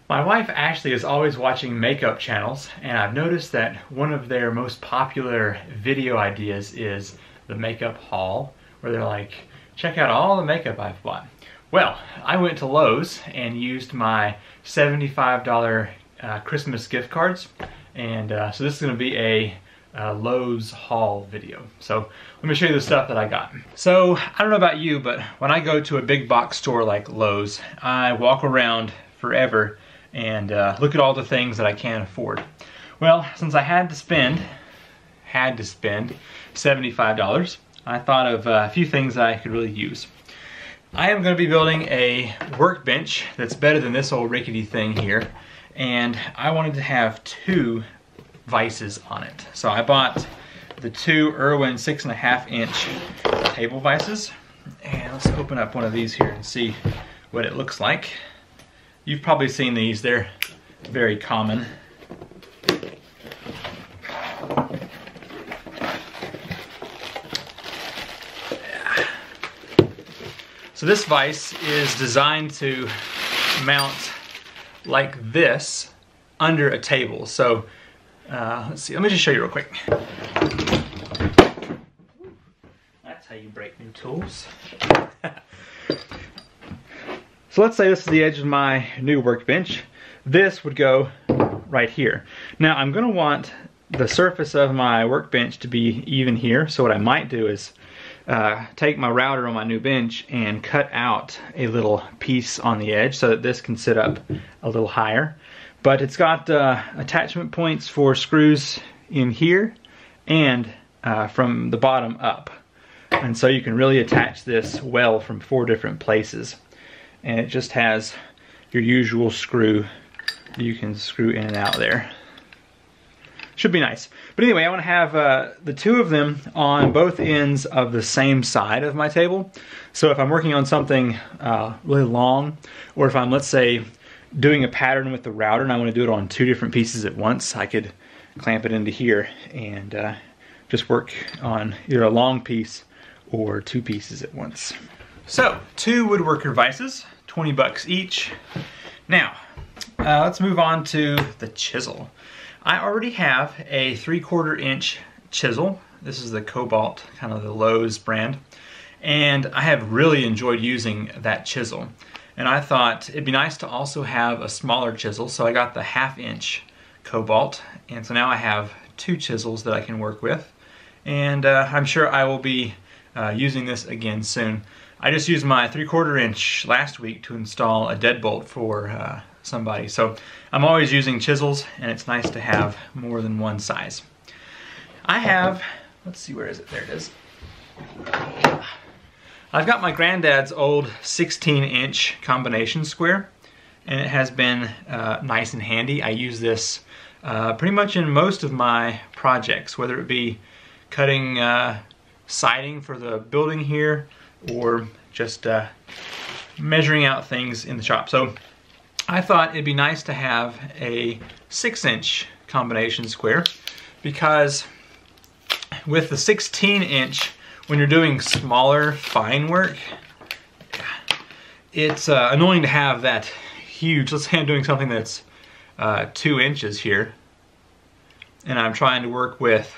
My wife Ashley is always watching makeup channels, and I've noticed that one of their most popular video ideas is the makeup haul, where they're like, check out all the makeup I've bought. Well, I went to Lowe's and used my $75 Christmas gift cards, and so this is going to be a Lowe's haul video. So let me show you the stuff that I got. So I don't know about you, but when I go to a big box store like Lowe's, I walk around forever and look at all the things that I can't afford. Well, since I had to spend $75, I thought of a few things that I could really use. I am going to be building a workbench that's better than this old rickety thing here, and I wanted to have 2 vices on it. So I bought the 2 Irwin 6.5 inch table vices, and let's open up one of these here and see what it looks like. You've probably seen these, they're very common. So this vise is designed to mount like this under a table. So let's see, let me just show you real quick. That's how you break new tools. So let's say this is the edge of my new workbench. This would go right here. Now I'm going to want the surface of my workbench to be even here. So what I might do is take my router on my new bench and cut out a little piece on the edge so that this can sit up a little higher. But it's got attachment points for screws in here and from the bottom up. And so you can really attach this well from 4 different places. And it just has your usual screw that you can screw in and out there. Should be nice. But anyway, I want to have the 2 of them on both ends of the same side of my table. So if I'm working on something really long, or if I'm, let's say, doing a pattern with the router and I want to do it on 2 different pieces at once, I could clamp it into here and just work on either a long piece or 2 pieces at once. So, 2 woodworker vices, 20 bucks each. Now, let's move on to the chisel. I already have a 3/4 inch chisel. This is the Cobalt, kind of the Lowe's brand. And I have really enjoyed using that chisel. And I thought it'd be nice to also have a smaller chisel, so I got the 1/2 inch Cobalt. And so now I have 2 chisels that I can work with. And I'm sure I will be using this again soon. I just used my 3/4 inch last week to install a deadbolt for somebody. So I'm always using chisels, and it's nice to have more than one size. I have, let's see, where is it? There it is. I've got my granddad's old 16-inch combination square, and it has been nice and handy. I use this pretty much in most of my projects, whether it be cutting siding for the building here, or just measuring out things in the shop. So I thought it'd be nice to have a 6-inch combination square, because with the 16-inch, when you're doing smaller fine work, it's annoying to have that huge, let's say I'm doing something that's 2 inches here, and I'm trying to work with,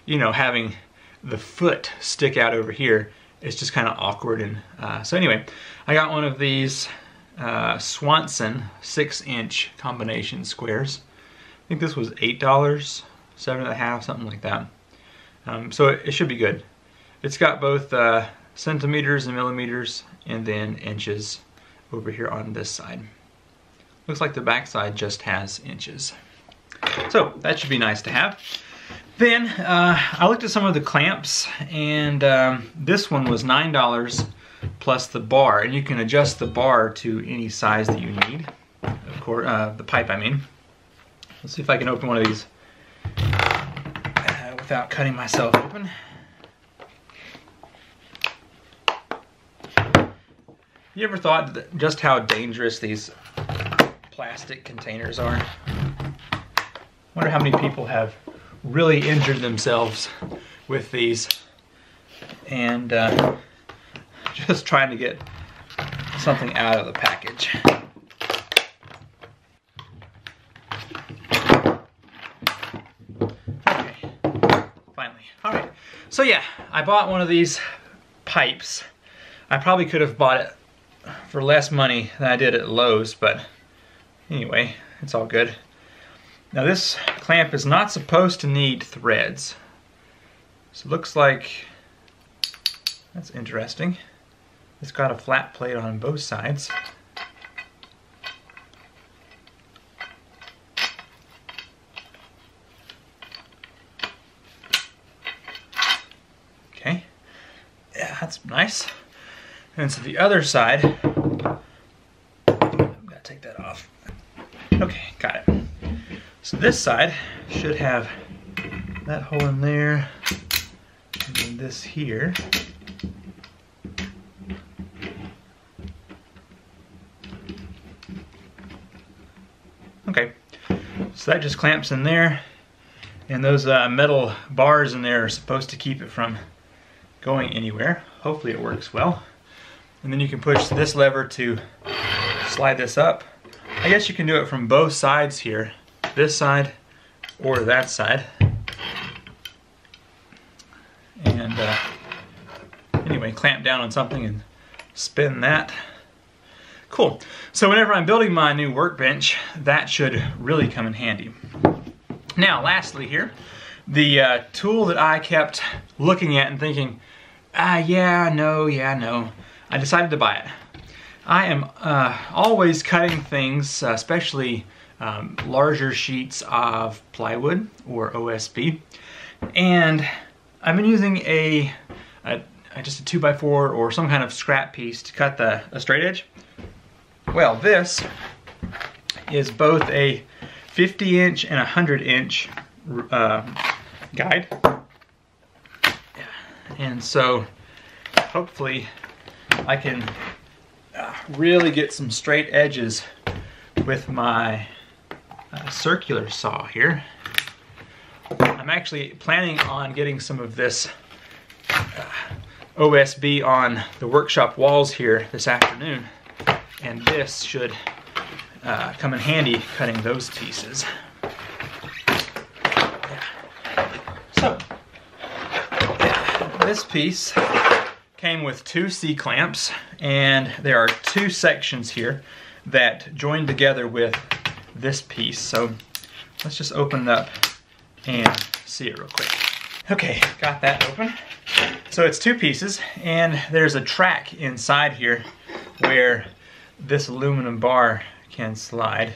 you know, having the foot stick out over here. It's just kind of awkward. And so anyway, I got one of these Swanson 6-inch combination squares. I think this was $8, $7.50, something like that. So it should be good. It's got both centimeters and millimeters, and then inches over here on this side. Looks like the back side just has inches. So that should be nice to have. Then I looked at some of the clamps, and this one was $9 plus the bar, and you can adjust the bar to any size that you need. Of course, the pipe, I mean. Let's see if I can open one of these without cutting myself open. You ever thought just how dangerous these plastic containers are? Wonder how many people have really injured themselves with these, and just trying to get something out of the package. Finally. All right. So yeah, I bought one of these pipes. I probably could have bought it for less money than I did at Lowe's, but anyway, it's all good. Now this clamp is not supposed to need threads. So it looks like, that's interesting. It's got a flat plate on both sides. Okay, yeah, that's nice. And so the other side, I'm gonna take that off. Okay, got it. So this side should have that hole in there, and then this here. Okay, so that just clamps in there, and those metal bars in there are supposed to keep it from going anywhere. Hopefully it works well. And then you can push this lever to slide this up. I guess you can do it from both sides here, this side or that side. And anyway, clamp down on something and spin that. Cool. So whenever I'm building my new workbench, that should really come in handy. Now, lastly here, the tool that I kept looking at and thinking, yeah, no, I decided to buy it. I am always cutting things, especially larger sheets of plywood or OSB, and I've been using just a 2x4 or some kind of scrap piece to cut a straight edge. Well, this is both a 50-inch and a 100-inch guide, and so hopefully I can really get some straight edges with my circular saw here. I'm actually planning on getting some of this OSB on the workshop walls here this afternoon, and this should come in handy cutting those pieces. So, this piece came with 2 C-clamps, and there are 2 sections here that join together with this piece. So let's just open it up and see it real quick. Okay, got that open. So it's 2 pieces, and there's a track inside here where this aluminum bar can slide.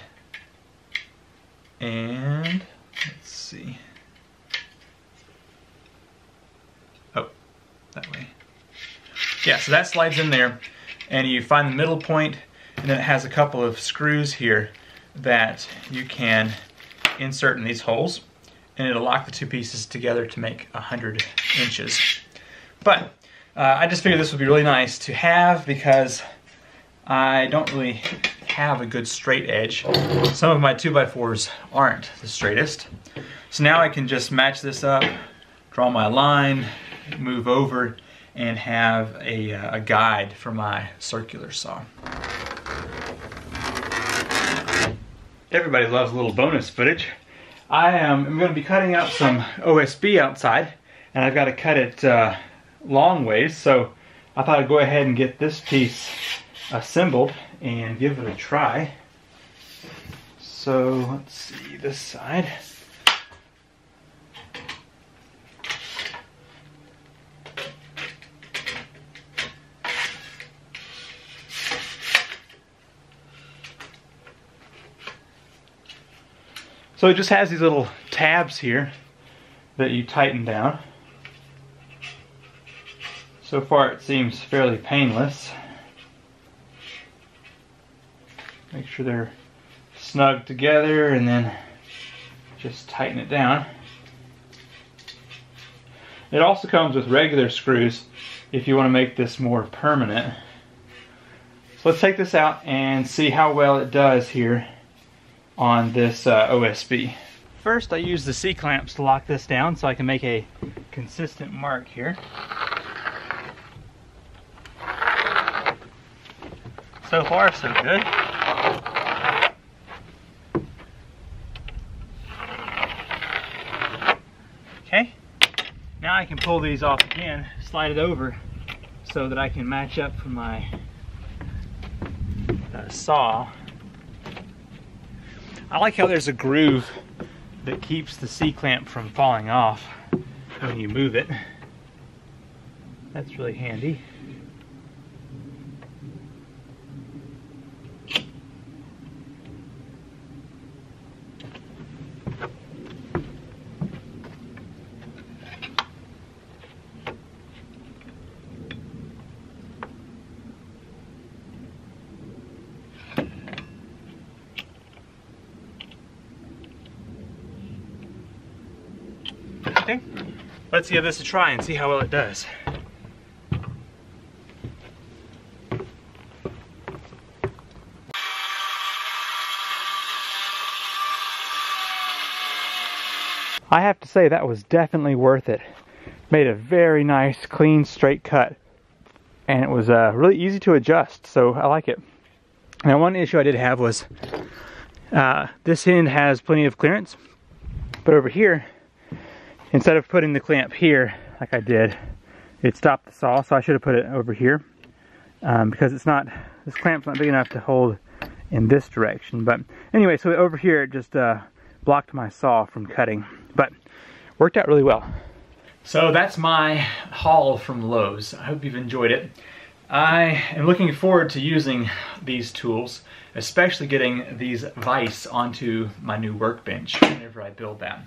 And let's see. Oh, that way. Yeah, so that slides in there, and you find the middle point, and then it has a couple of screws here that you can insert in these holes, and it'll lock the 2 pieces together to make 100 inches. But I just figured this would be really nice to have because I don't really have a good straight edge. Some of my 2x4s aren't the straightest. So now I can just match this up, draw my line, move over, and have a guide for my circular saw. Everybody loves a little bonus footage. I am going to be cutting out some OSB outside, and I've got to cut it long ways, so I thought I'd go ahead and get this piece assembled and give it a try. So let's see this side. So it just has these little tabs here that you tighten down. So far it seems fairly painless. Make sure they're snug together and then just tighten it down. It also comes with regular screws if you want to make this more permanent. So let's take this out and see how well it does here on this OSB. First I use the C-clamps to lock this down so I can make a consistent mark here. So far so good. Okay, Now I can pull these off again, slide it over so that I can match up for my saw. I like how there's a groove that keeps the C-clamp from falling off when you move it. That's really handy. Okay, let's give this a try and see how well it does. I have to say that was definitely worth it. Made a very nice, clean, straight cut. And it was really easy to adjust, so I like it. Now one issue I did have was this end has plenty of clearance, but over here, instead of putting the clamp here, like I did, it stopped the saw, so I should have put it over here. Because it's not, this clamp's not big enough to hold in this direction. But anyway, so over here it just blocked my saw from cutting, but worked out really well. So that's my haul from Lowe's. I hope you've enjoyed it. I am looking forward to using these tools, especially getting these vise onto my new workbench whenever I build that.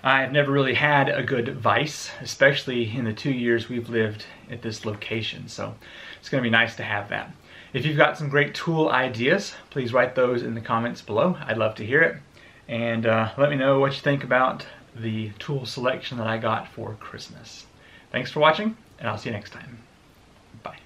I've never really had a good vise, especially in the 2 years we've lived at this location, so it's going to be nice to have that. If you've got some great tool ideas, please write those in the comments below. I'd love to hear it. And let me know what you think about the tool selection that I got for Christmas. Thanks for watching, and I'll see you next time. Bye.